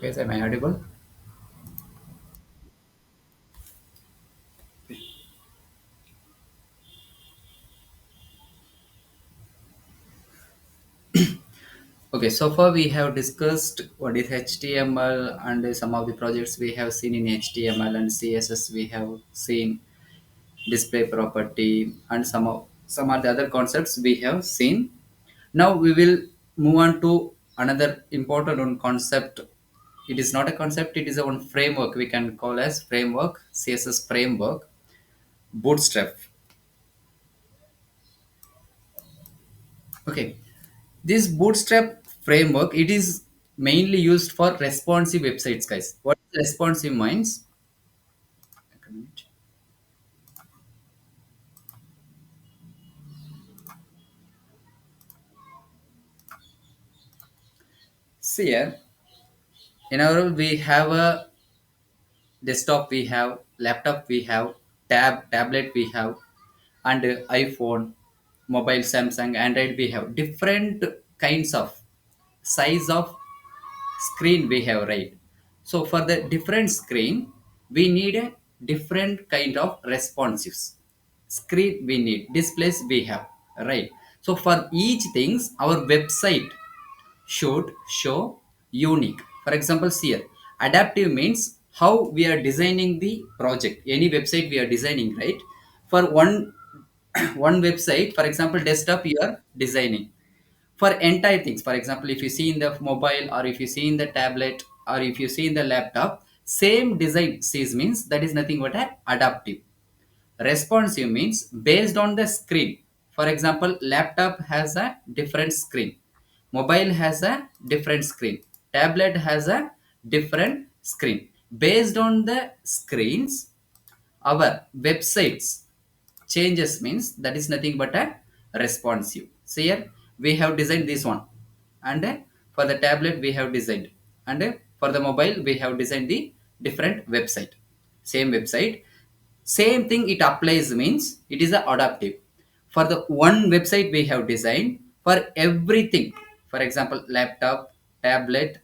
Yes, am I audible? Okay, so far we have discussed what is HTML and some of the projects we have seen in HTML and CSS. We have seen display property and some of the other concepts we have seen. Now we will move on to another important one concept. It is not a concept; it is a one framework we can call as framework, CSS framework, bootstrap. Okay, this bootstrap framework it is mainly used for responsive websites, guys. What responsive means? See here, in our we have a desktop, we have laptop, we have tablet, we have and iPhone, mobile, Samsung, Android. We have different kinds of size of screen we have, right? So for the different screen we need a different kind of responsives. Screen we need, displays we have, right? So for each things our website should show unique. For example, see here, adaptive means how we are designing the project. Any website we are designing, right? For one one website, for example desktop you are designing for entire things. For example, if you see in the mobile or if you see in the tablet or if you see in the laptop, same design sees means that is nothing but a adaptive. Responsive means based on the screen. For example, laptop has a different screen, mobile has a different screen, tablet has a different screen. Based on the screens our websites changes means that is nothing but a responsive. So here we have designed this one, and for the tablet we have designed, and for the mobile we have designed the different website. Same website, same thing it applies means it is a adaptive. For the one website we have designed for everything. For example, laptop, tablet,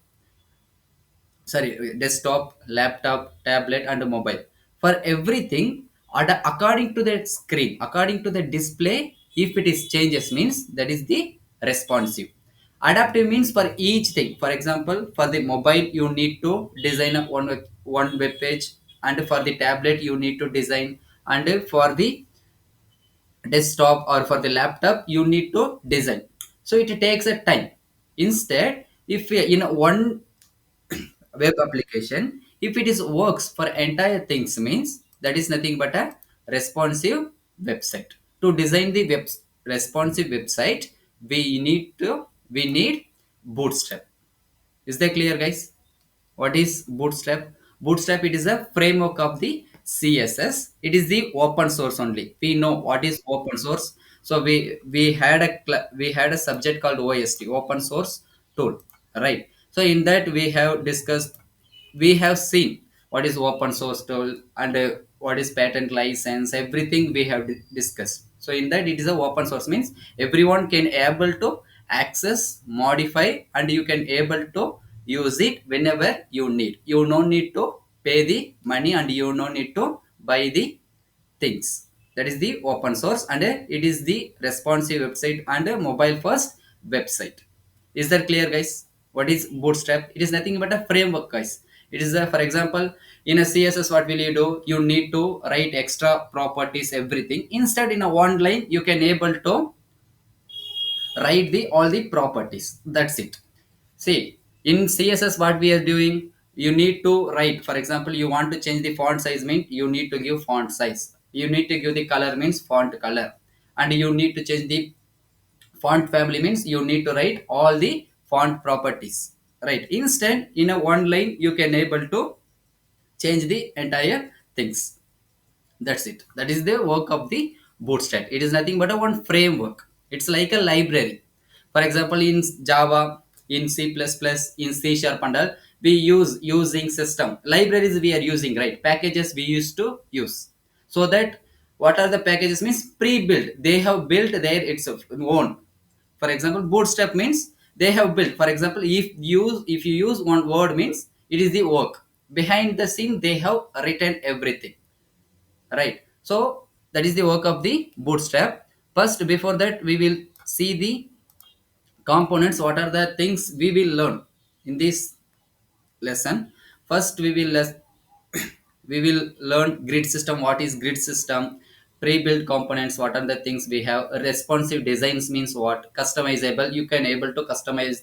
sorry, desktop, laptop, tablet and mobile. For everything according to the screen, according to the display, if it is changes means that is the responsive. Adaptive means for each thing. For example, for the mobile you need to design a one web page, and for the tablet you need to design, and for the desktop or for the laptop you need to design. So it takes a time. Instead, if in one web application, if it is works for entire things means that is nothing but a responsive website. To design the responsive website we need bootstrap. Is that clear, guys? What is bootstrap? Bootstrap, it is a framework of the CSS. It is the open source only. We know what is open source. So we had a subject called OST, open source tool, right? So in that we have discussed, we have seen what is open source tool, and what is patent license, everything we have discussed. So in that it is a open source means everyone can able to access, modify, and you can able to use it whenever you need. You no need to pay the money, and you no need to buy the things. That is the open source, and it is the responsive website and a mobile first website. Is that clear, guys? What is bootstrap? It is nothing but a framework, guys. It is a, for example, in a CSS what will you do? You need to write extra properties, everything. Instead, in a one line you can able to write the all the properties. That's it. See, in CSS what we are doing, you need to write. For example, you want to change the font size means you need to give font size. You need to give the color means font color, and you need to change the font family means you need to write all the font properties, right? Instead, in a one line you can able to change the entire things. That's it. That is the work of the bootstrap. It is nothing but a one framework. It's like a library. For example, in Java, in C++, in C Sharp and all, we use using system. Libraries we are using, right? Packages we used to use. So that what are the packages means pre-built. They have built their its own. For example, bootstrap means they have built. For example, if you use one word means It is the work behind the scene. They have written everything, right? So that is the work of the bootstrap. First, before that, we will see the components. What are the things we will learn in this lesson? First, we will learn grid system. What is grid system? Pre-built components. What are the things we have? Responsive designs means what? Customizable. You can able to customize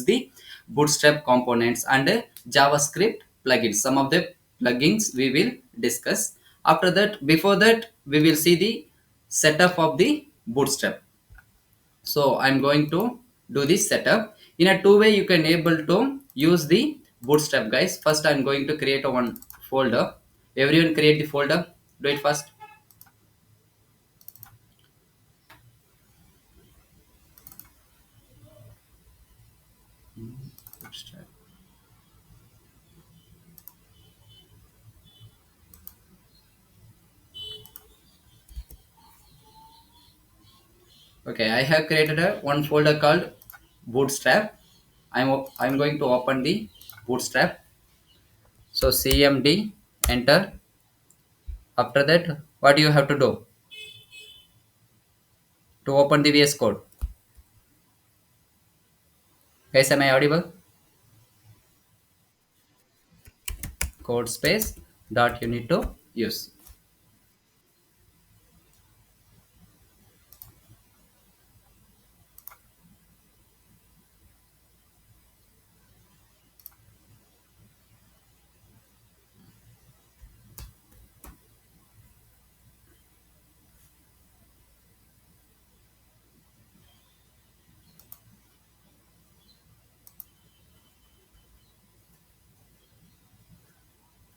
the bootstrap components and JavaScript plugins. Some of the plugins we will discuss. After that, before that, we will see the setup of the bootstrap. So I'm going to do this setup in a two way. You can able to use the bootstrap, guys. First, I'm going to create a one folder. Everyone create the folder. Do it first. Bootstrap. Okay, I have created a one folder called bootstrap. I'm going to open the bootstrap. So cmd enter. After that, what you have to do to open the VS Code? Guys, am I audible? Code space dot you need to use.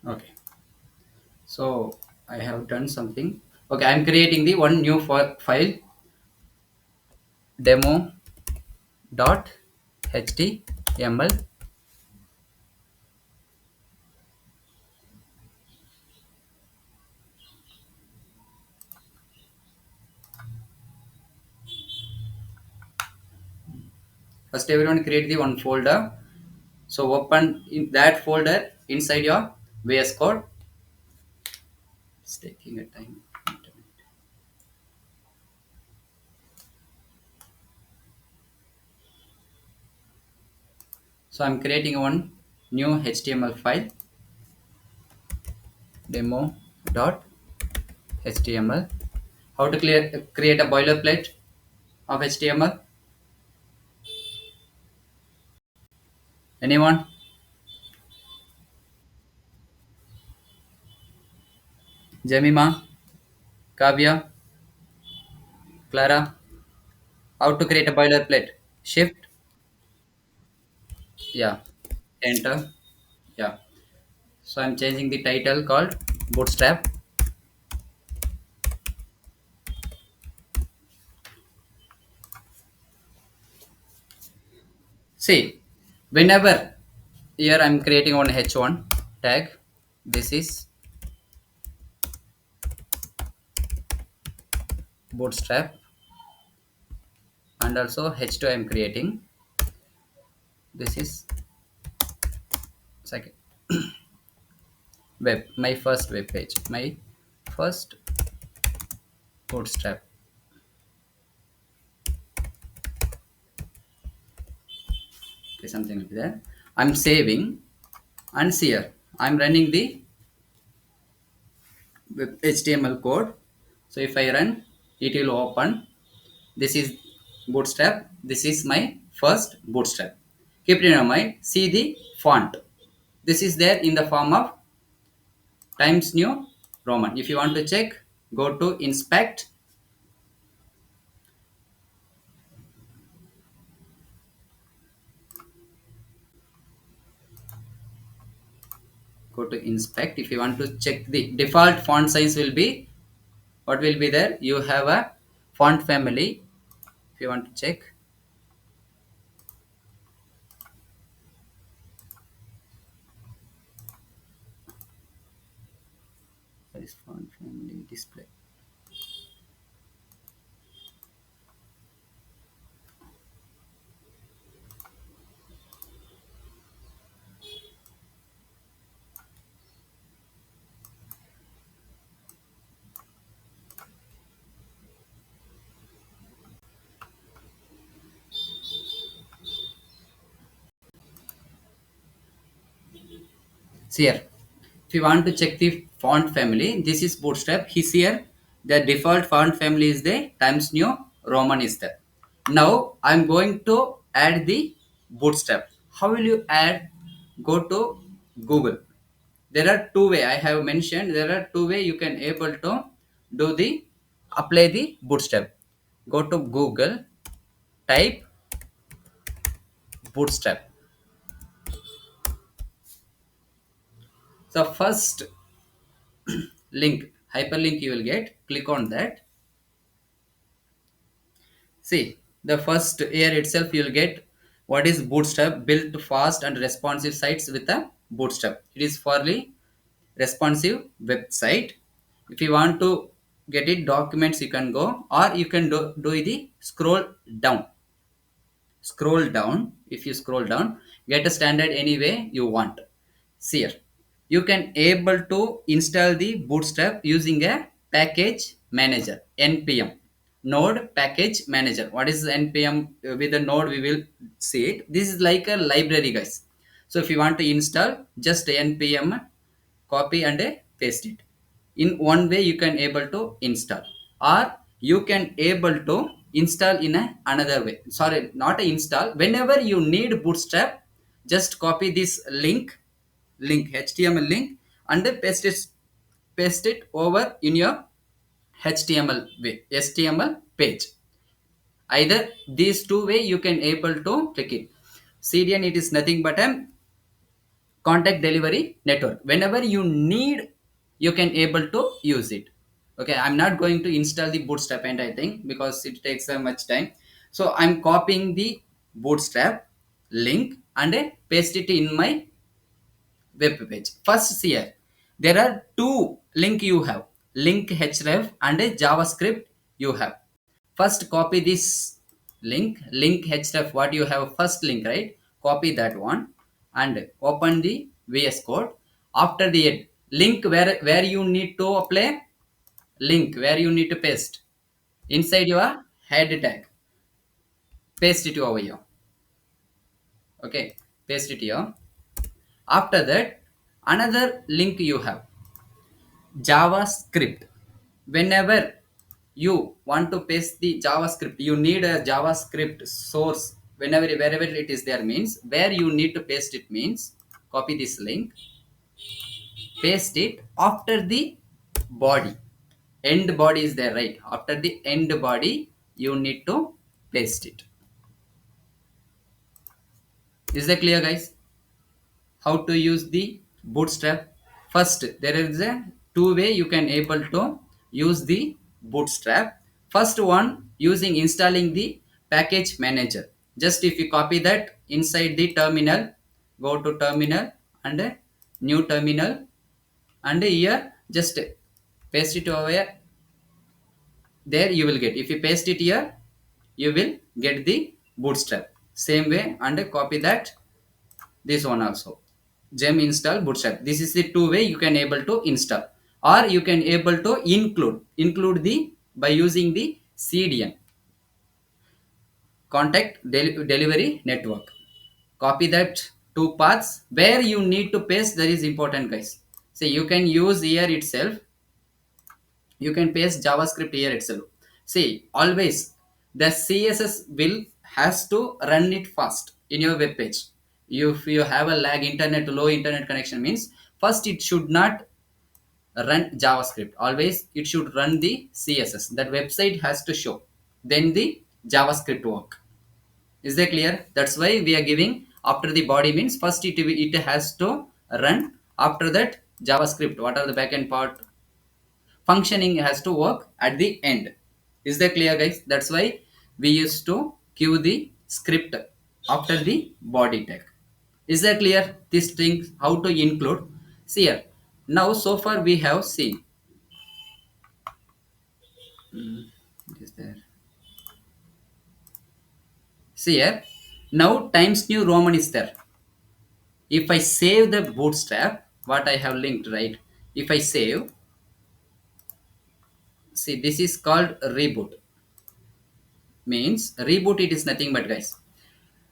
Okay. So I have done something. Okay, I'm creating the one new file, demo dot html. First, everyone create the one folder. So open in that folder inside your VS Code. It's taking a time. So I'm creating one new HTML file, demo dot html. How to create a boilerplate of HTML? Anyone? Jemima, Kavya, Clara. How to create a boilerplate? Shift, yeah, enter, yeah. So I'm changing the title called Bootstrap. See, whenever here I'm creating one h1 tag, this is Bootstrap, and also h2 I'm creating. This is second my first web page, my first Bootstrap. Okay, something like that. I'm saving, and here I'm running the HTML code. So if I run, it will open. This is Bootstrap. This is my first Bootstrap. Keep it in your mind. See the font. This is there in the form of Times New Roman. If you want to check, go to inspect. Go to inspect. If you want to check, the default font size will be, what will be there? You have a font family. If you want to check, there is font family display. See here, if you want to check the font family, this is bootstrap. He's here. The default font family is the Times New Roman is there. Now I'm going to add the bootstrap. How will you add? Go to Google. There are two way I have mentioned. There are two way you can able to do the apply the bootstrap. Go to Google, type bootstrap. So first link, hyperlink you will get. Click on that. See, the first year itself you'll get what is bootstrap, built fast and responsive sites with a bootstrap. It is fairly responsive website. If you want to get it documents you can go, or you can do the down scroll down. If you scroll down, get a standard any way you want. See here, you can able to install the bootstrap using a package manager, npm node package manager. What is npm? With the node we will see it. This is like a library, guys. So if you want to install, just npm copy and paste it. In one way you can able to install, or you can able to install in a another way. Sorry, not a install. Whenever you need bootstrap, just copy this link html link and then paste it over in your html way html page. Either these two way you can able to click it. cdn, it is nothing but a contact delivery network. Whenever you need, you can able to use it. Okay, I'm not going to install the bootstrap and I think because it takes much time. So I'm copying the bootstrap link and paste it in my web page. First, see here, there are two link you have, link href and a javascript you have. First copy this link href, what you have first link, right? Copy that one and open the vs code. After the link, where you need to apply, link where you need to paste inside your head tag, paste it over here. Okay, paste it here. After that, another link you have, javascript. Whenever you want to paste the javascript, you need a javascript source. Whenever wherever it is there means, where you need to paste it means, copy this link, paste it after the body. End body is there, right? After the end body you need to paste it. Is that clear, guys? How to use the bootstrap? First, there is a two way you can able to use the bootstrap. First one, using installing the package manager. Just if you copy that inside the terminal, go to terminal and new terminal, and here just paste it over here. There you will get, if you paste it here, you will get the bootstrap same way. And copy that this one also, gem install bootstrap. This is the two way you can able to install, or you can able to include the by using the cdn, delivery network. Copy that two paths. Where you need to paste, that is important, guys. So you can use here itself, you can paste javascript here itself. See, always the css will has to run it fast in your web page. If you have a lag internet, low internet connection means, first it should not run javascript. Always it should run the css, that website has to show, then the javascript work. Is that clear? That's why we are giving after the body means, first it has to run. After that, javascript, what are the backend part functioning has to work at the end. Is that clear, guys? That's why we used to queue the script after the body tag. Is that clear? These things how to include. See here, now so far we have seen, it is there. See here, now Times New Roman is there. If I save the bootstrap, what I have linked, right? If I save, see, this is called reboot. Means reboot, it is nothing but, guys,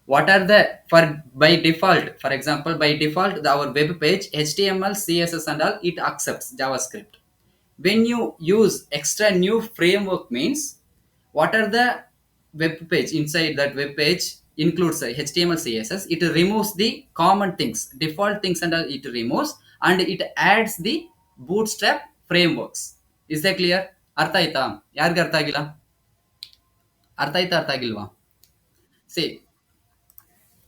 What are the, for by default, for example, by default our web page HTML CSS and all, it accepts JavaScript. When you use extra new framework means, what are the web page, inside that web page includes HTML CSS, it removes the common things, default things and all it removes, and it adds the bootstrap frameworks. Is that clear? ಅರ್ಥ ಆಯ್ತಾ? ಯಾರಿಗೆ ಅರ್ಥ ಆಗಿಲ್ಲ? ಅರ್ಥ ಆಯ್ತಾ ಅರ್ಥ ಆಗಿಲ್ವಾ? See,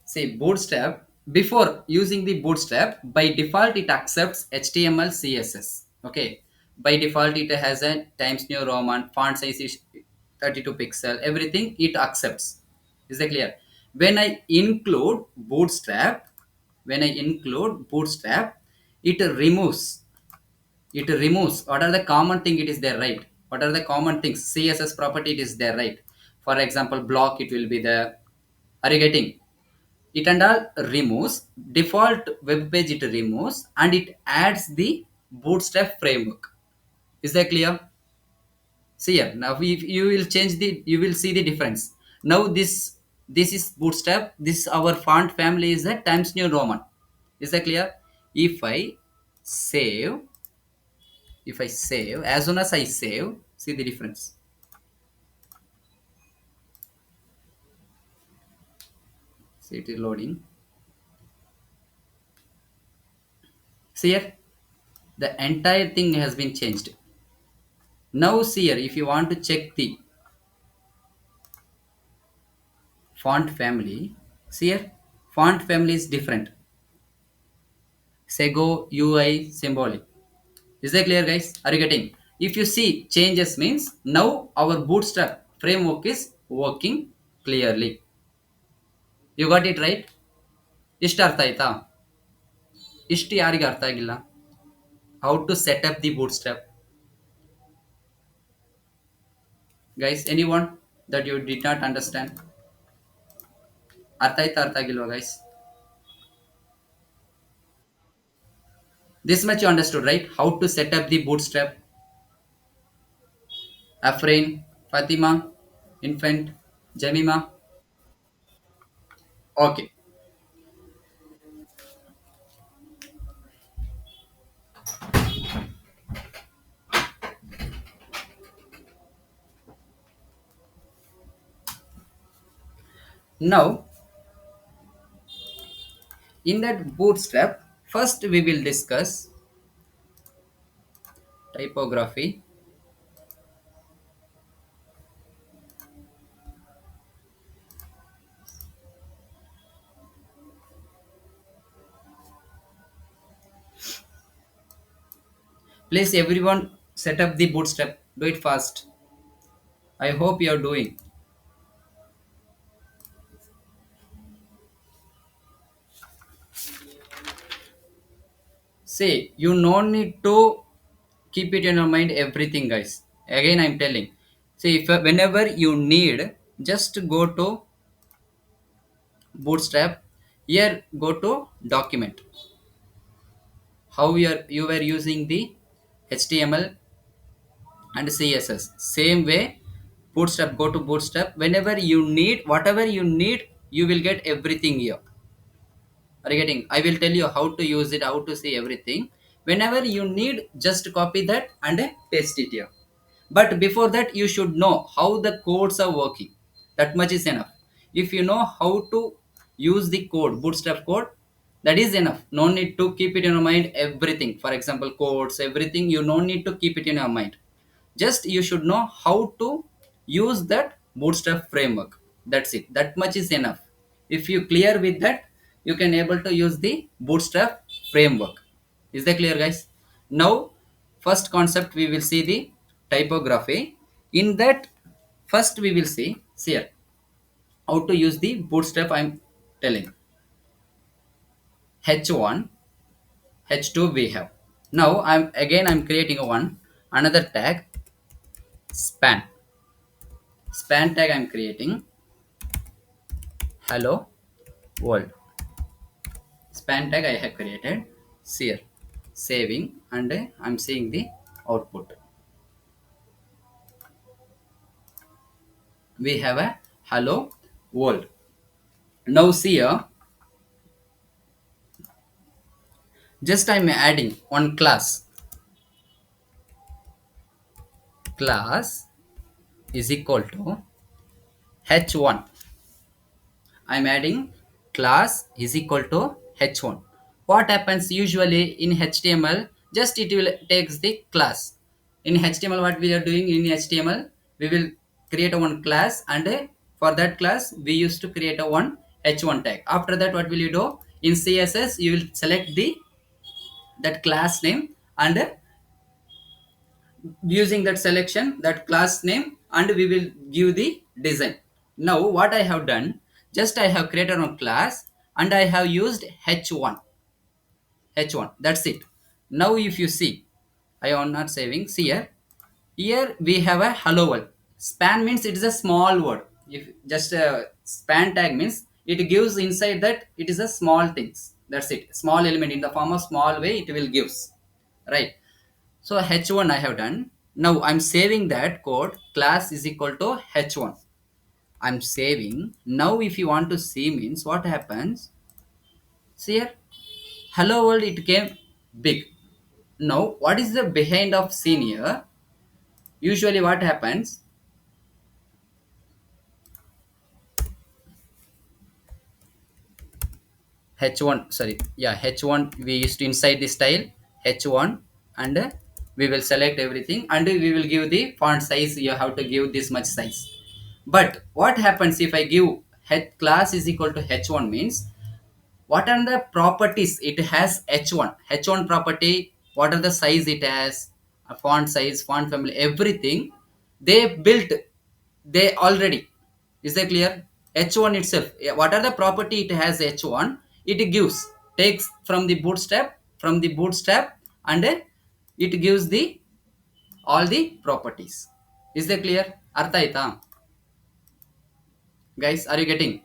See, Bootstrap, before using the Bootstrap, by default it accepts HTML, CSS. Okay. By default, it has a Times New Roman, font size is 32 pixel, everything it accepts. Is that clear? When I include Bootstrap, it removes. It removes what are the common thing it is there, right? What are the common things? CSS property it is there, right? For example, block it will be there. Are you getting? It and all removes default web page, it removes and it adds the bootstrap framework. Is that clear? See here, now if you will change the, you will see the difference. Now this is bootstrap, this our font family is the Times New Roman. Is that clear? if i save if I save, as soon as I save, see the difference. See, it is loading. See here, the entire thing has been changed. Now see here, if you want to check the font family, see here, font family is different. Sego, UI, symbolic. Is that clear, guys? Are you getting? If you see changes means now our bootstrap framework is working clearly. You got it right? ಇಷ್ಟ ಅರ್ಥ ಆಯ್ತಾ? ಇಷ್ಟು ಯಾರಿಗೆ ಅರ್ಥ ಆಗಿಲ್ಲ? How to set up the bootstrap? Guys, anyone that you did not understand? ಅರ್ಥ ಆಯ್ತಾ ಅರ್ಥ ಆಗಿಲ್ವಾ guys? This much you understood, right? How to set up the bootstrap? Afrain, Fatima, Infant, Jamima. Okay. Now, in that bootstrap, first we will discuss typography. Please, everyone, set up the bootstrap. Do it fast. I hope you are doing. Say, you no need to keep it in your mind everything, guys. Again, I'm telling. See, if whenever you need, just go to bootstrap. Here, go to document. How you were using the HTML and CSS. Same way, bootstrap. Go to bootstrap. Whenever you need, whatever you need, you will get everything here. Are you getting? I will tell you how to use it, how to see everything. Whenever you need, just copy that and paste it here. But before that, you should know how the codes are working. That much is enough. If you know how to use the code, bootstrap code, that is enough. No need to keep it in your mind everything. For example, codes, everything, you no need to keep it in your mind. Just you should know how to use that bootstrap framework. That's it. That much is enough. If you clear with that, you can able to use the bootstrap framework. Is that clear, guys? Now, first concept we will see the typography. In that, first we will see here how to use the bootstrap. I'm telling h1, h2 we have. Now I'm creating a one another tag, span. Span tag I'm creating hello world. Span tag I have created. See here, saving, and I'm seeing the output. We have a hello world. Now see here, just I'm adding one class. Class is equal to h1. I'm adding class is equal to h1. What happens usually in HTML? Just it will takes the class. In HTML, what we are doing in HTML, we will create a one class, and for that class we used to create a one h1 tag. After that, what will you do? In CSS, you will select the that class name, and using that selection, that class name, and we will give the design. Now what I have done, just I have created a class, and I have used h1, that's it. Now if you see, I am not saving. See here, here we have a hello world. Span means it is a small word. If just a span tag means it gives inside that it is a small things, that's it, small element in the form of small way it will gives, right? So h1 I have done. Now I'm saving that code. Class is equal to h1. I'm saving. Now if you want to see means what happens? See here, hello world it came big. Now what is the behind of scene here? Usually what happens? H1, sorry, yeah, h1 we used to inside the style h1, and we will select everything, and we will give the font size. You have to give this much size. But what happens if I give class is equal to h1 means what are the properties it has? H1 property, what are the size it has, a font size, font family, everything they built, they already, is that clear? H1 itself, what are the property it has? H1 it gives, takes from the bootstrap, and it gives the all the properties. Is that clear? Artha aita? Guys, are you getting?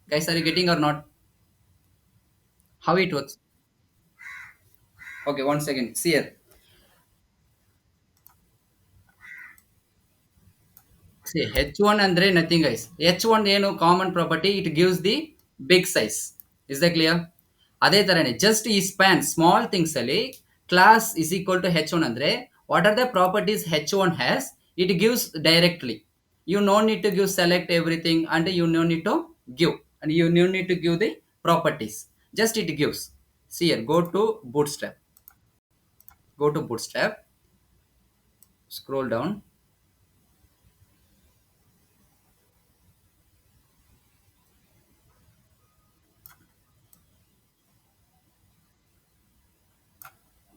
Guys, are you getting or not? How it works? Okay, one second. See here. See, H1 andre nothing guys. H1 ಏನು common property, it gives the big size. Is the clear? ಅದೇ ತರನೇ just ಈ span small things ಅಲ್ಲಿ class is equal to H one ಅಂದ್ರೆ what are the properties H one has, it gives directly. You no need to give select everything, and you no need to give, and you no need to give the properties. Just it gives. See here, go to bootstrap, scroll down,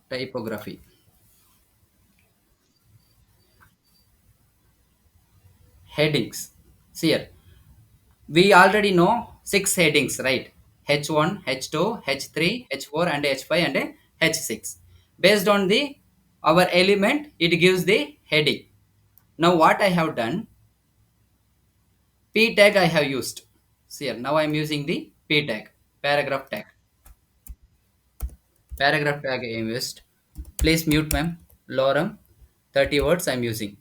typography, headings. See here, we already know six headings, right? H1, H2, H3, H4, and H5, and H6. Based on the our element, it gives the heading. Now what I have done, p tag I have used. See here, now I am using the p tag, paragraph tag. Paragraph tag I am used. Please mute ma'am. Lorem, 30 words I am using.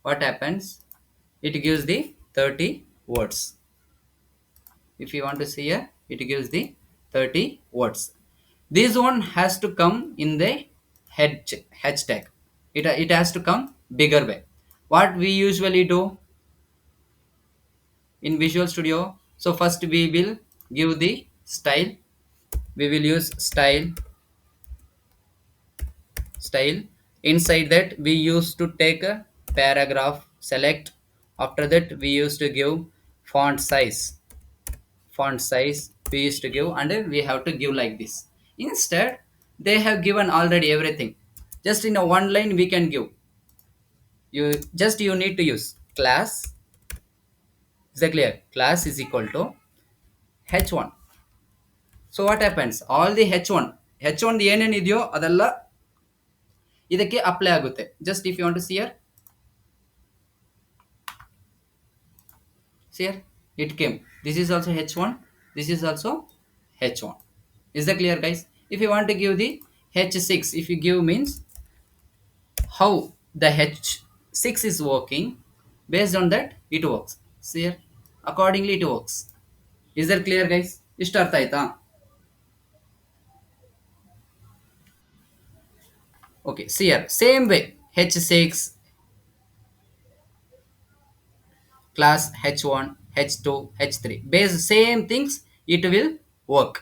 What happens? It gives the 30 words. If you want to see here, it gives the 30 words. This one has to come in the hashtag. It has to come bigger way. What we usually do in Visual Studio, so first we will give the style. We will use style. Inside that we used to take a paragraph, select. After that we used to give font size. Font size we used to give, and we have to give like this. Instead they have given already everything. Just in a one line we can give. You need to use class. Is that clear? Class is equal to h1. So what happens? All the h1 ಏನೇನು ಇದೆಯೋ ಅದೆಲ್ಲ ಇದಕ್ಕೆ apply ಆಗುತ್ತೆ. Just if you want to see here, see here, it came. This is also h1, this is also h1. Is that clear guys? If you want to give the h6, if you give means how the h6 is working, Based on that, it works. See here, accordingly it works. Is that clear, guys? ಇಷ್ಟ ಅರ್ಥ ಆಯ್ತಾ? Okay, see here, same way, h6 class h1 h2 h3 base same things it will work.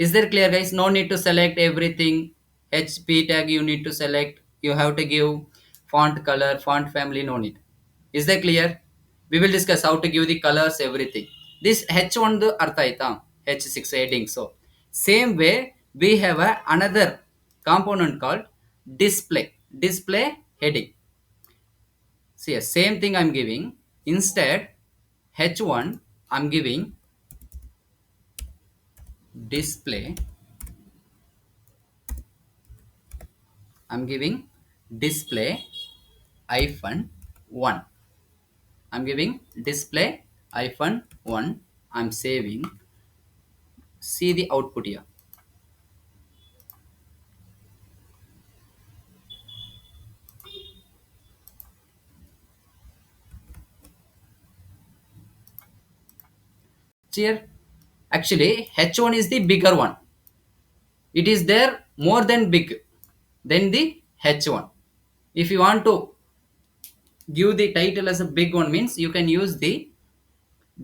Is there clear, guys? No need to select everything. HP tag you need to select, you have to give font color, font family, no need. Is that clear? We will discuss how to give the colors, everything. This h1 the artha aita, h6 heading. So same way we have another component called display heading. See, same thing I'm giving. Instead, H1, I'm giving display. I'm giving display hyphen 1. I'm giving display hyphen 1. I'm saving. See the output here. Here, actually, H1 is the bigger one. It is there more than big than the H1. If you want to give the title as a big one, means you can use the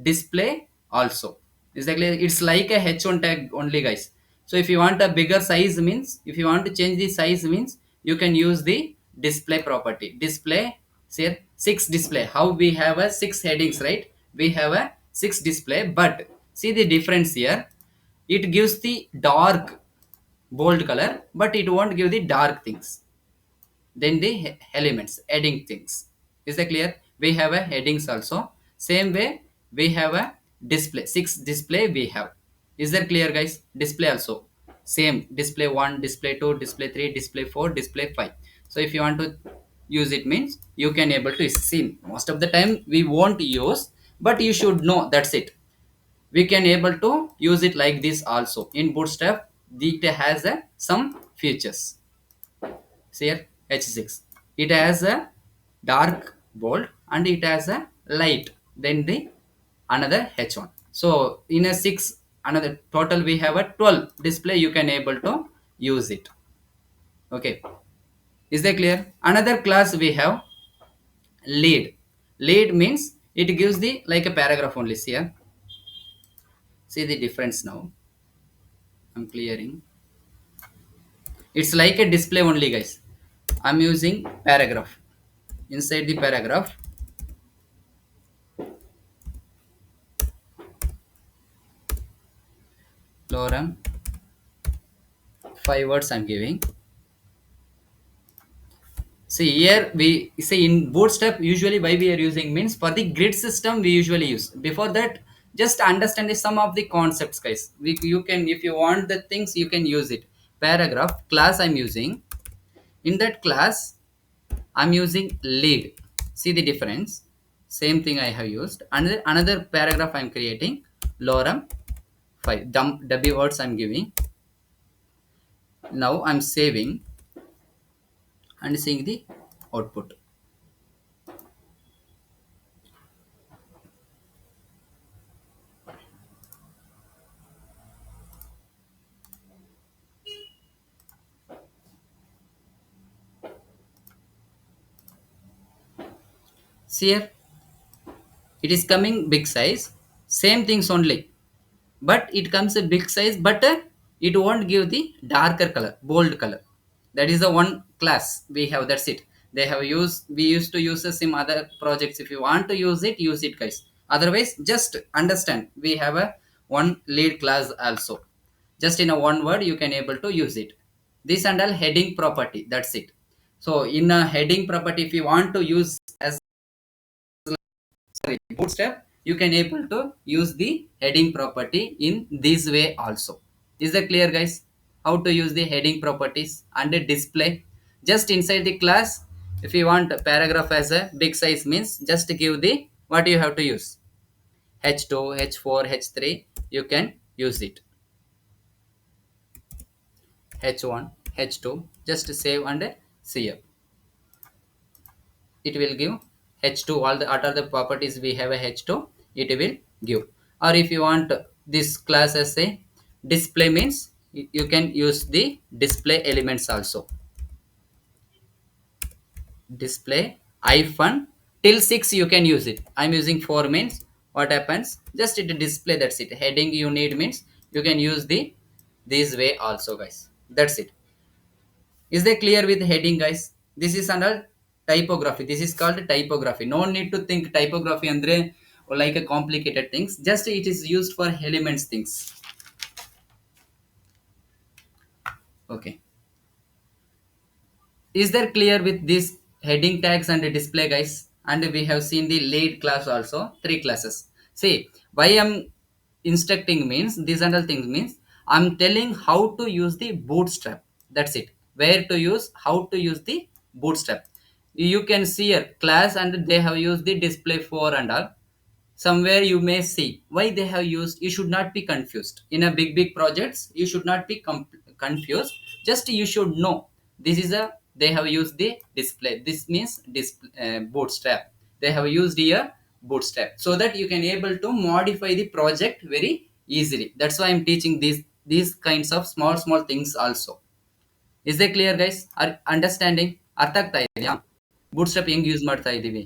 display also. Exactly, it's like a h1 tag only, guys. So if you want a bigger size, means if you want to change the size, means you can use the display property. Display, say 6 display. How we have a 6 headings, right? We have a 6 display, but see the difference here. It gives the dark bold color, but it won't give the dark things. Then the elements heading things. Is that clear? We have a headings also. Same way we have a display, 6 display we have. Is that clear, guys? Display also same, display 1, display 2, display 3, display 4, display 5. So if you want to use it, means you can able to see. Most of the time we won't use, but you should know, that's it. We can able to use it like this also. In bootstrap it has some features. See here, h6, it has a dark bold and it has a light, then the another h1. So in a 6, another total we have a 12 display, you can able to use it. Okay, is that clear? Another class we have lead means it gives the like a paragraph only. See here, see the difference now. I'm clearing. It's like a display only, guys. I'm using paragraph. Inside the paragraph, lorem 5 words I'm giving. See here, we say in bootstrap usually why we are using, means for the grid system we usually use. Before that, just understand the some of the concepts, guys. You can, if you want the things, you can use it. Paragraph class I'm using. In that class I'm using lead. See the difference. Same thing I have used. And another paragraph I'm creating, lorem 5. W words I'm giving. Now I'm saving and seeing the output. See here, it is coming big size, same things only, but it comes a big size, but it won't give the darker color, bold color. That is the one class we have, that's it. They have used, we used to use some other projects. If you want to use it, guys. Otherwise, just understand we have a one lead class also. Just in a one word you can able to use it. This and all heading property, that's it. So in a heading property, if you want to use as bootstrap, you can able to use the heading property in this way also. Is that clear, guys? How to use the heading properties and the display. Just inside the class, if you want a paragraph as a big size, means just give the what you have to use, h2, h4, h3, you can use it. H1, h2, just save and see here, it will give h2, all the what are the properties we have a h2, it will give. Or if you want this class as a display means, you can use the display elements also. Display hyphen till 6 you can use it. I'm using 4 means what happens, just it display, that's it. Heading you need means you can use the this way also, guys. That's it. Is they clear with heading, guys? This is under typography. This is called typography. No need to think typography andre like a complicated things, just it is used for elements things. Okay, is there clear with this heading tags and the display, guys? And we have seen the lead class also, three classes. See, why I'm instructing means these and all things means I'm telling how to use the bootstrap. That's it. Where to use, how to use the bootstrap. You can see a class and they have used the display for and all. Somewhere you may see why they have used, you should not be confused in a big projects. You should not be confused. Just you should know this is a, they have used the display, this means display, bootstrap. They have used here bootstrap so that you can able to modify the project very easily. That's why I'm teaching these kinds of small things also. Is that clear, guys? Are understanding? ಅರ್ಥ ಆಗ್ತಾ ಇದೆಯಾ? bootstrap ಹೆಂಗ್ use ಮಾಡ್ತಾ ಇದೀವಿ?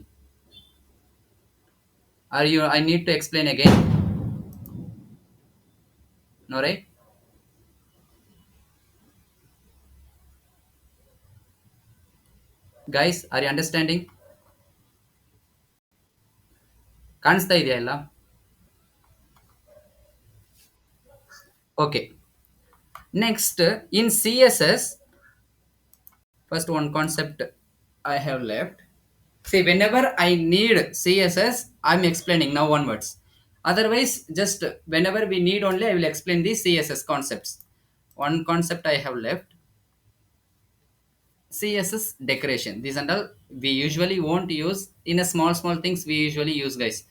Are you, I need to explain again? No, right? Guys, are you understanding? ಕಾಣಿಸ್ತಾ ಇದೆಯಾ ಎಲ್ಲ? Okay. Next, in CSS, first one concept I have left. See, whenever I need CSS, I'm explaining now onwards. Otherwise, just whenever we need only, I will explain the CSS concepts. One concept I have left. CSS decoration. These and all we usually won't use in a small things we usually use, guys.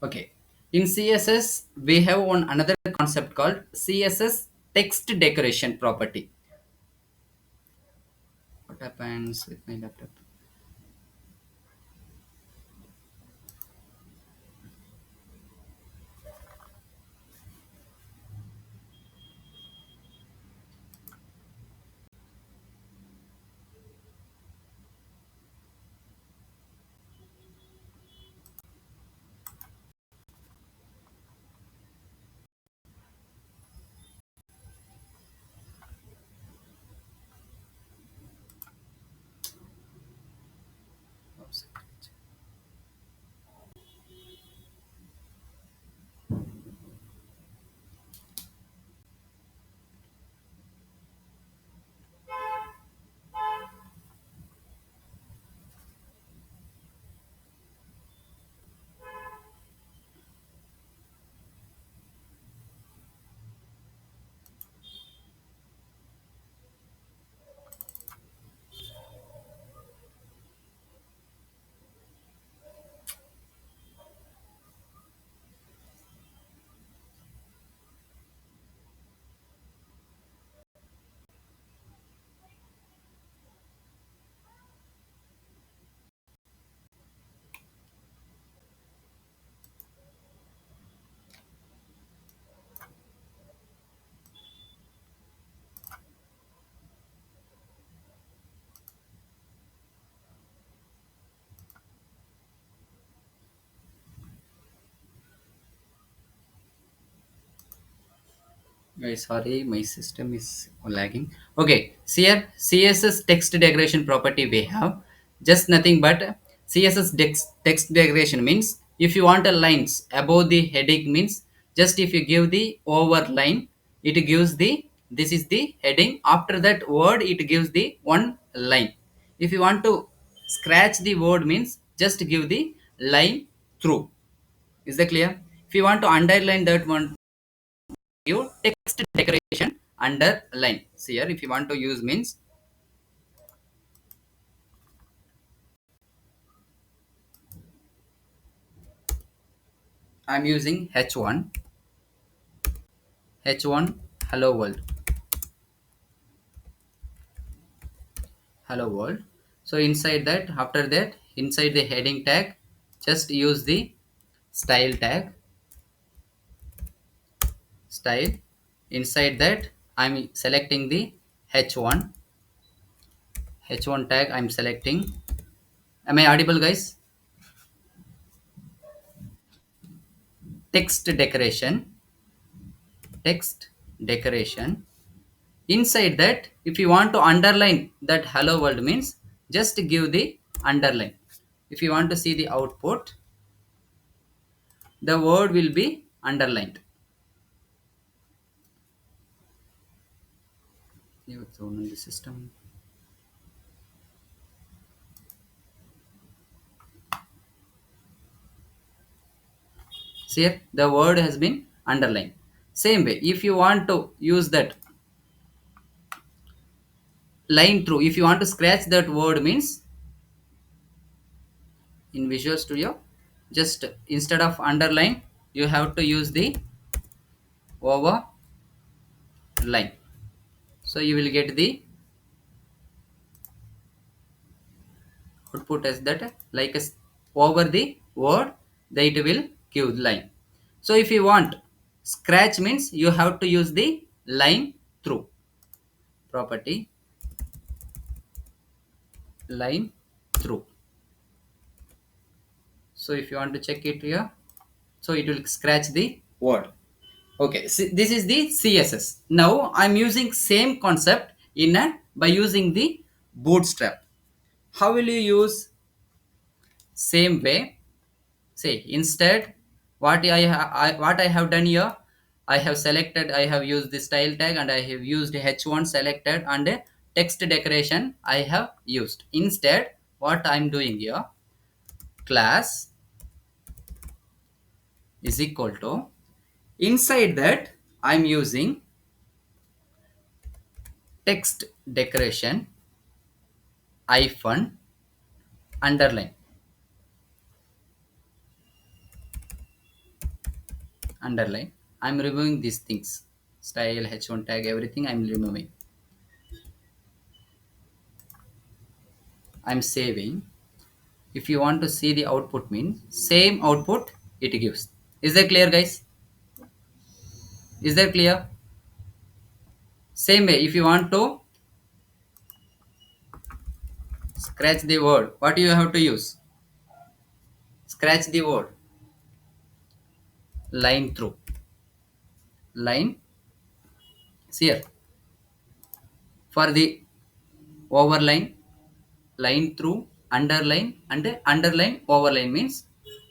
Okay. In CSS, we have one another concept called CSS text decoration property. What happens with my laptop? Guys, sorry, my system is lagging. Okay, see here, CSS text decoration property we have just nothing but CSS text decoration means if you want a lines above the heading means just if you give the over line, it gives the, this is the heading. After that word, it gives the one line. If you want to scratch the word means just give the line through. Is that clear? If you want to underline that one, you text decoration underline. See here, if you want to use means I'm using H1 hello world, hello world. So inside that, after that, inside the heading tag, just use the style tag, style. Inside that, I'm selecting the H1, H1 tag. I'm selecting. Am I audible, guys? Text decoration, text decoration. Inside that, if you want to underline that hello world means, just give the underline. If you want to see the output, the word will be underlined. What's on the system? See here, the word has been underlined. Same way, if you want to use that line through, if you want to scratch that word means, in Visual Studio, just instead of underline, you have to use the over line. So you will get the output as that, like over the word, that it will give line. So if you want scratch means, you have to use the line through property, line through. So if you want to check it here, so it will scratch the word. Okay, so this is the CSS. Now I'm using same concept in a by using the bootstrap. How will you use? Same way, say instead, what I have done here, I have selected, I have used the style tag, and I have used H1 selected, and a text decoration I have used. Instead, what I'm doing here, class is equal to, inside that I'm using text decoration hyphen underline, underline. I'm removing these things, style, H1 tag, everything I'm removing. I'm saving. If you want to see the output means, same output it gives. Is that clear, guys? Is that clear? Same way, if you want to scratch the word, what you have to use? Scratch the word, line through, line. See here, for the overline, line through, underline, and underline overline means,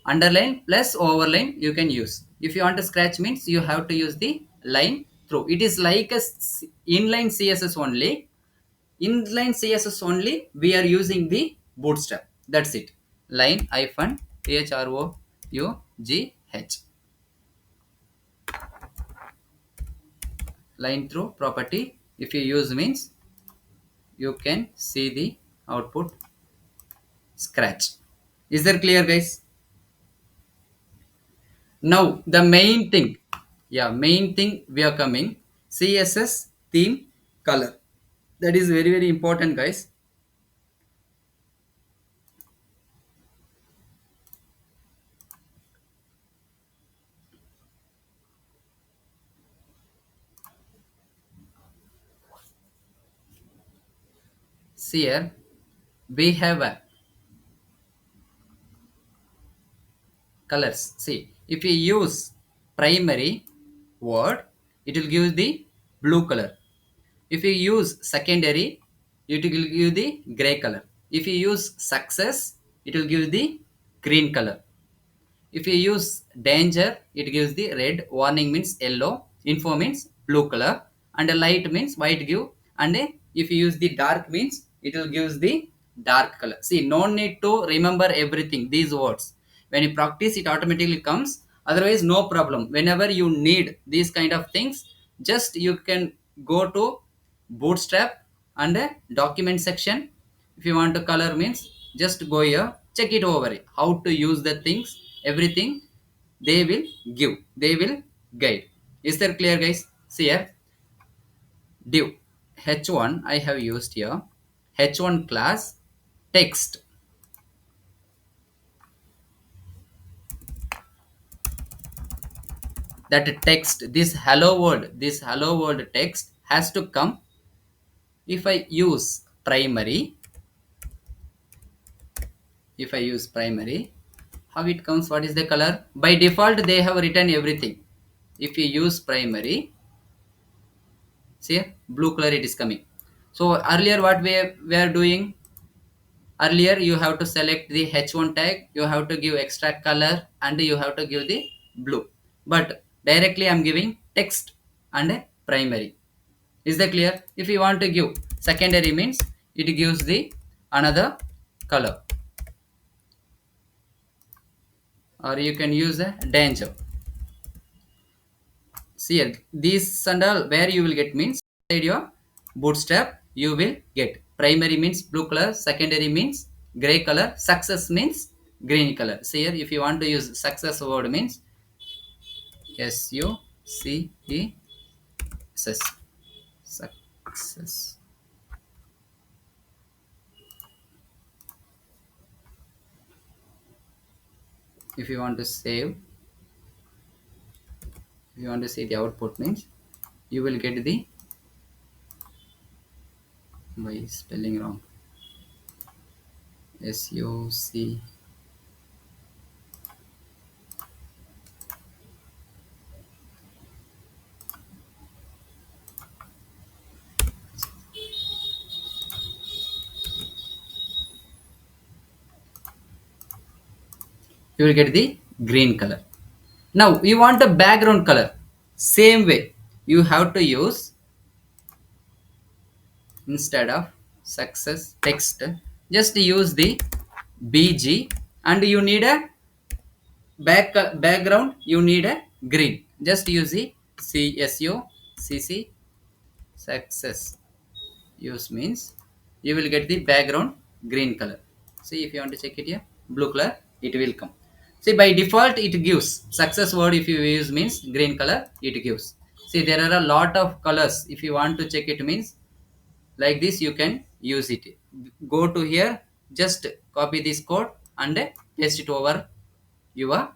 underline plus overline you can use. If you want to scratch means, you have to use the line through. It is like a inline CSS only. Inline CSS only, we are using the bootstrap. That's it. Line hyphen through, line through property. If you use means, you can see the output scratch. Is that clear, guys? Now the main thing, yeah, main thing we are coming, CSS theme color. That is very very important, guys. See here, we have a colors. See, if you use primary word, it will give the blue color. If you use secondary, it will give the gray color. If you use success, it will give the green color. If you use danger, it gives the red, warning means yellow, info means blue color, and a light means white give, and if you use the dark means, it will gives the dark color. See, no need to remember everything these words. When you practice, it automatically comes. Otherwise no problem. Whenever you need these kind of things, just you can go to bootstrap and document section. If you want to color means, just go here, check it over it, how to use the things, everything they will give, they will guide. Is that clear guys? See here, div h1 I have used here, h1 class text. That text, this hello world text has to come. If I use primary, if I use primary, how it comes, what is the color? By default they have written everything. If you use primary, see blue color it is coming. So earlier what we are doing, earlier you have to select the h1 tag, you have to give extra color, and you have to give the blue. But directly I'm giving text and a primary. Is that clear? If you want to give secondary means, it gives the another color, or you can use a danger. See here, these and all where you will get means, inside your bootstrap you will get primary means blue color, secondary means gray color, success means green color. See here, if you want to use success word means success, success. If you want to save, if you want to see the output means, you will get the, why spelling wrong, suc, you will get the green color. Now you want a background color, same way you have to use, instead of success text, just use the bg, and you need a background, you need a green, just use the csucc success use means, you will get the background green color. See if you want to check it here, blue color it will come. See by default it gives success word, if you use means green color it gives. See there are a lot of colors, if you want to check it means, like this you can use it. Go to here, just copy this code and paste it over your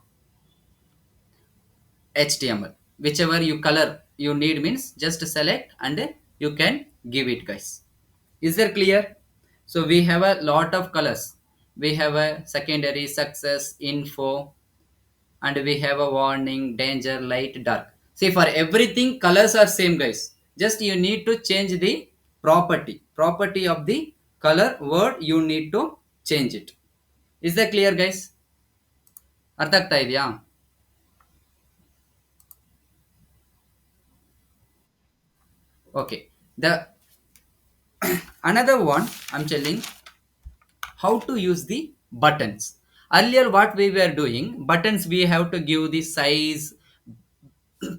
html, whichever you color you need means, just select and you can give it guys. Is that clear? So we have a lot of colors. We have a secondary, success, info, and we have a warning, danger, light, dark. See for everything colors are same guys, just you need to change the property of the color word, you need to change it. Is that clear guys? ಅರ್ಥ ಆಗ್ತಾ ಇದೆಯಾ? Okay, the another one I'm telling, how to use the buttons. Earlier what we were doing, buttons we have to give the size,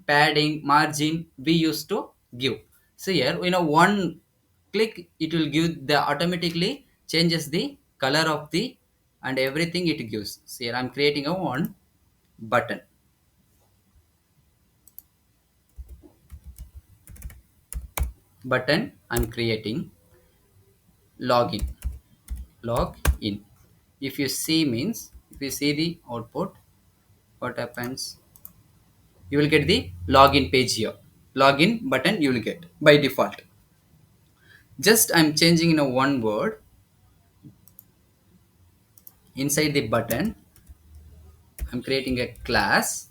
padding, margin we used to give. So here one click it will give the automatically changes the color of the, and everything it gives. So here I'm creating a one button, I'm creating login, log in. If you see means, if you see the output, what happens, you will get the login page here, login button you will get by default. Just I'm changing in a one word inside the button. I'm creating a class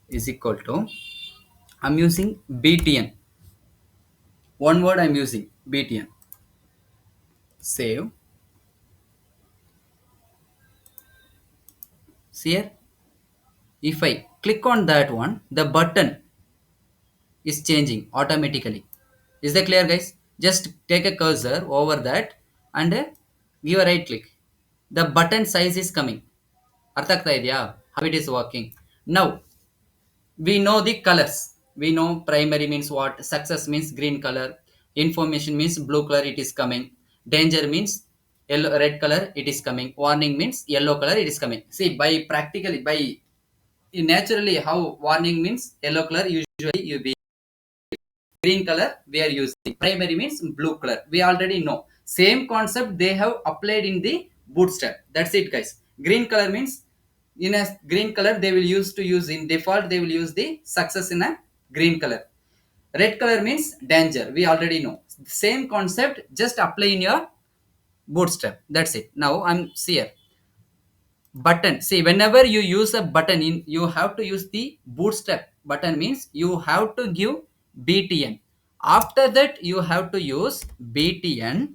is equal to, I'm using btn, one word I'm using btn, save. See here, if I click on that one, the button is changing automatically. Is that clear guys? Just take a cursor over that and give a right click, the button size is coming. ಅರ್ಥ ಆಗ್ತಾ ಇದೆಯಾ how it is working? Now we know the colors. We know primary means what, success means green color, information means blue color, it is coming. Danger means yellow, red color, it is coming. Warning means yellow color, it is coming. See, by practically, by naturally, how warning means yellow color, usually you be green color we are using. Primary means blue color, we already know. Same concept they have applied in the bootstrap. That's it, guys. Green color means, in a green color they will use to use in default, they will use the success in a green color. Red color means danger, we already know. Same concept, just apply in your bootstrap. That's it. Now I'm here. Button, see, whenever you use a button in, you have to use the bootstrap. Button means you have to give btn. After that you have to use btn.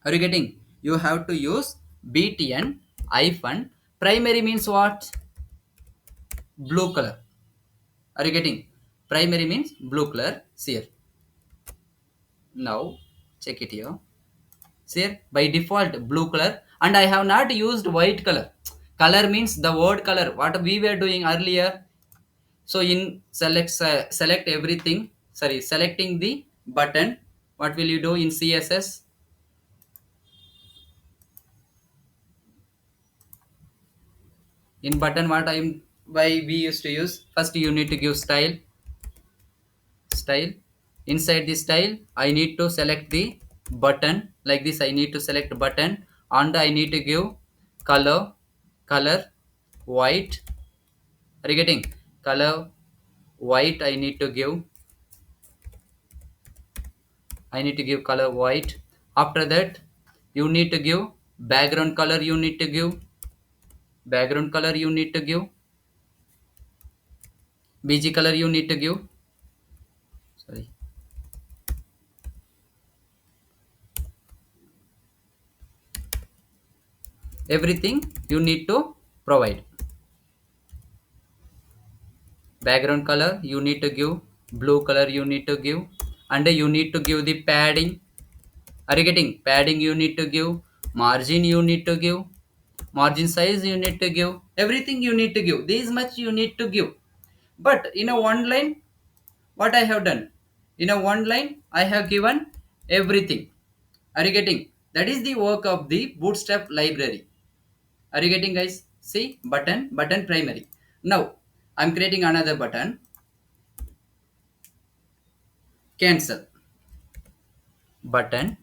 Are you getting? You have to use btn hyphen. Primary means what? Blue color. Are you getting? Primary means blue color. See here. Now check it here. See here, by default blue color, and I have not used white color. Color means the word color what we were doing earlier. So in select everything, sorry, selecting the button, what will you do in css? In button, what I'm, why we used to use, first you need to give style. Inside the style I need to select the button like this. I need to select button, and I need to give color white. Are you getting? Color white, I need to give color white. After that you need to give background color, you need to give bg color, you need to give, sorry, everything you need to provide. Background color you need to give, blue color you need to give, and you need to give the padding. Are you getting? Padding you need to give, margin you need to give, margin size you need to give, everything you need to give, this much you need to give. But in a one line, what I have done, in a one line I have given everything. Are you getting? That is the work of the bootstrap library. Are you getting, guys? See, button primary. Now I'm creating another button. Cancel button.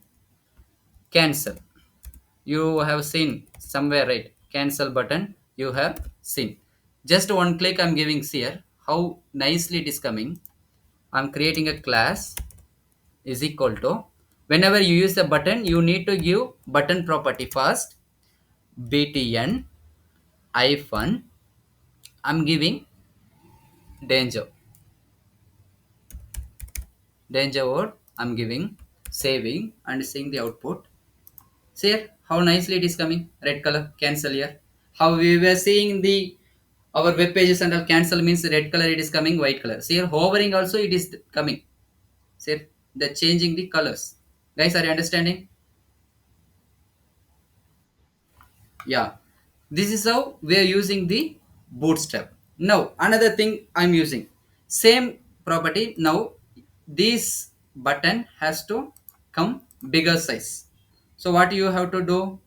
Cancel, you have seen somewhere, right? Cancel button you have seen. Just one click I'm giving here. How nicely it is coming. I'm creating a class is equal to, whenever you use a button you need to give button property first. Btn hyphen, I'm giving danger, word I'm giving, saving and seeing the output. See here how nicely it is coming. Red color, cancel here. How we were seeing the our web pages and all, cancel means red color, it is coming white color. See here, hovering also it is coming. See here, they're changing the colors. Guys, are you understanding? Yeah, this is how we are using the bootstrap. Now another thing I'm using same property. Now this button has to come bigger size. So what you have to do,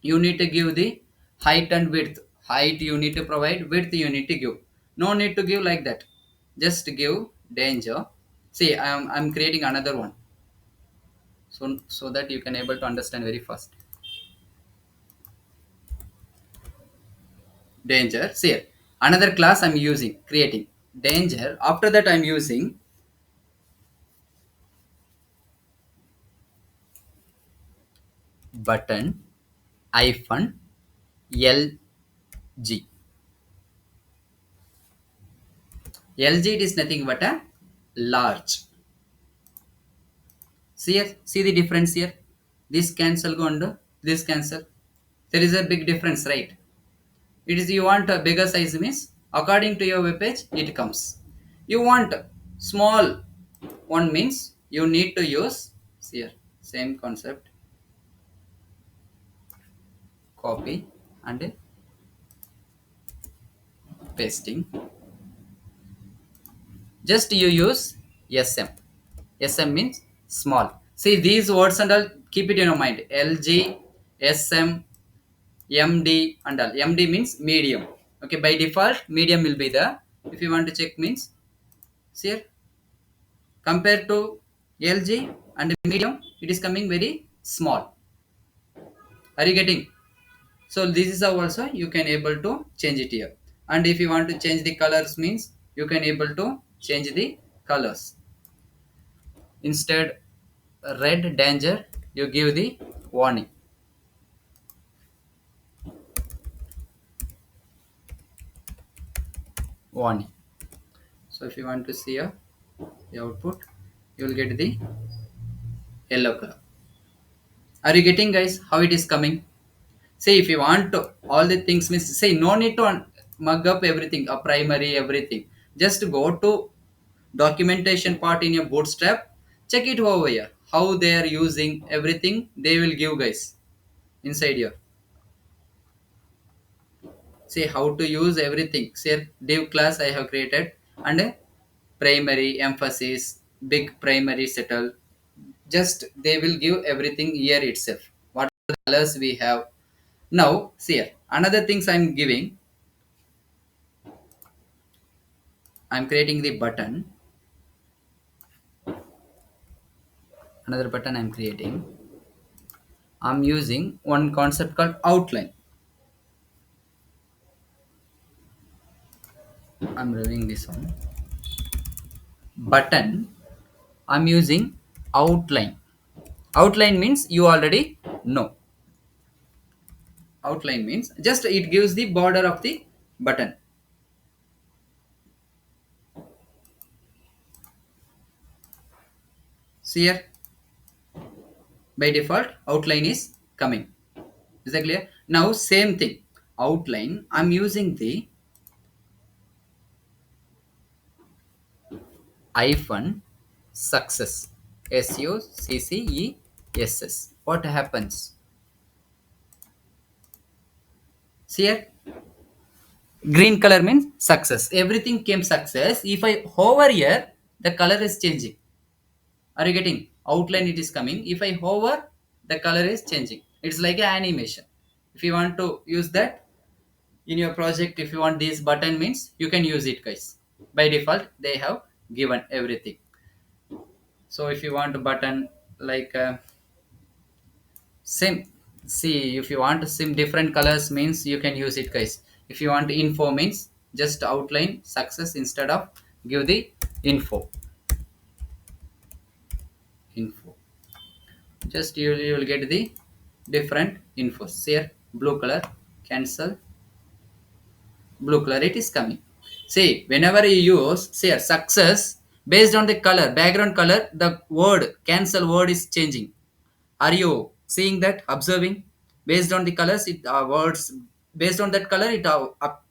you need to give the height and width. Height you need to provide, width you need to give. No need to give like that, just give danger. See, I'm creating another one, so that you can able to understand very fast. Danger, see here, another class I'm using, creating danger. After that I'm using button hyphen lg. Lg, it is nothing but a large. See here, see the difference here. This cancel go under this cancel. There is a big difference, right? It is, you want a bigger size means according to your web page it comes. You want small one means you need to use, see here, same concept, copy and pasting. Just you use sm. Sm means small. See these words and all, keep it in your mind. Lg, sm, md and all. Md means medium. Okay, by default medium will be the. If you want to check means, see here, compared to lg and medium, it is coming very small. Are you getting? So this is how also you can able to change it here. And if you want to change the colors means, you can able to change the colors. Instead red danger, you give the warning. Warning. So if you want to see the output, you will get the yellow color. Are you getting guys how it is coming? See, if you want to all the things means, say no need to mug up everything, a primary everything. Just go to documentation part in your bootstrap, check it over here how they are using everything. They will give guys inside here. See how to use everything. See div class I have created, and primary emphasis, big primary settle. Just they will give everything here itself, what are the colors we have. Now see here another things I'm giving. I'm creating the button. Another button I'm creating. I'm using one concept called outline. I'm reviewing this one. Button. I'm using outline. Outline means you already know. Outline means just it gives the border of the button. See here, by default outline is coming. Is that clear? Now same thing. Outline. I'm using the hyphen success. success. What happens? See here, green color means success. Everything came success. If I hover here, the color is changing. Are you getting? Outline it is coming. If I hover, the color is changing. It's like an animation. If you want to use that in your project, if you want this button means, you can use it guys. By default, they have given everything. So if you want a button like same, see if you want to sim different colors means, you can use it guys. If you want info means, just outline success instead of give the info. Just you will get the different infos here. Blue color, cancel. Blue color it is coming. See whenever you use say success, based on the color, background color, the word cancel word is changing. Are you seeing that, observing? Based on the colors, it words, based on that color, it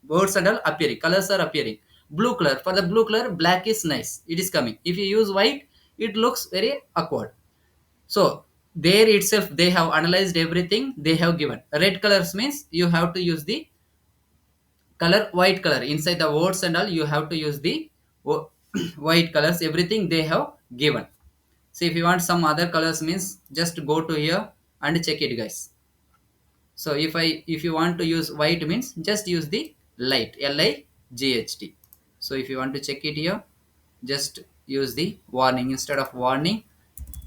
words and all appearing, colors are appearing. Blue color, for the blue color, black is nice, it is coming. If you use white, it looks very awkward. So there itself they have analyzed everything, they have given. Red colors means you have to use the color white color inside the words and all, you have to use the white colors. Everything they have given. See if you want some other colors means, just go to here and check it guys. So if you want to use white means, just use the light, light. So if you want to check it here, just use the warning. Instead of warning,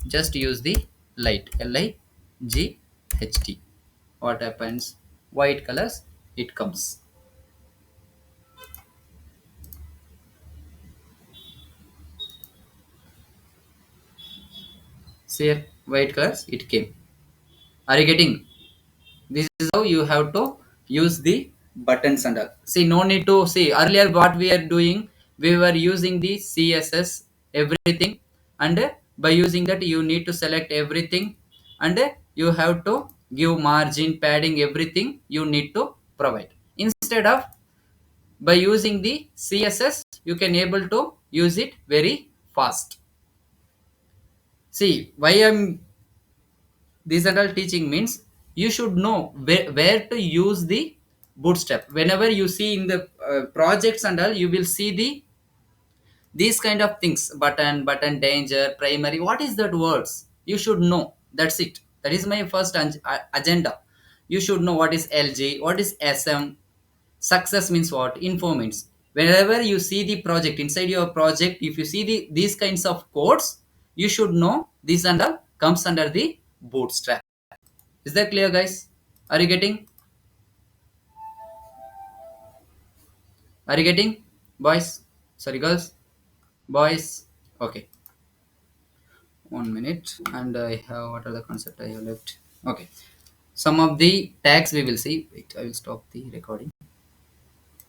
just use the light, light. What happens? White colors it comes. See here, white colors it came. Are you getting? This is how you have to use the buttons and all. See no need to see earlier what we are doing, we were using the css everything, and by using that you need to select everything, and you have to give margin, padding, everything you need to provide. Instead of by using the css, you can able to use it very fast. See why I'm this and all teaching means, you should know where to use the bootstrap. Whenever you see in the projects and all, you will see these kind of things, button, danger, primary. What is that words? You should know. That's it. That is my first agenda. You should know what is LG, what is SM. Success means what? Info means. Whenever you see the project, inside your project, if you see these kinds of codes, you should know this and all comes under the bootstrap. Is that clear, guys? Are you getting? Are you getting? Boys? Sorry, girls? Boys? Okay. 1 minute. And I have, what are the concept I have left? Okay. Some of the tags we will see. Wait, I will stop the recording.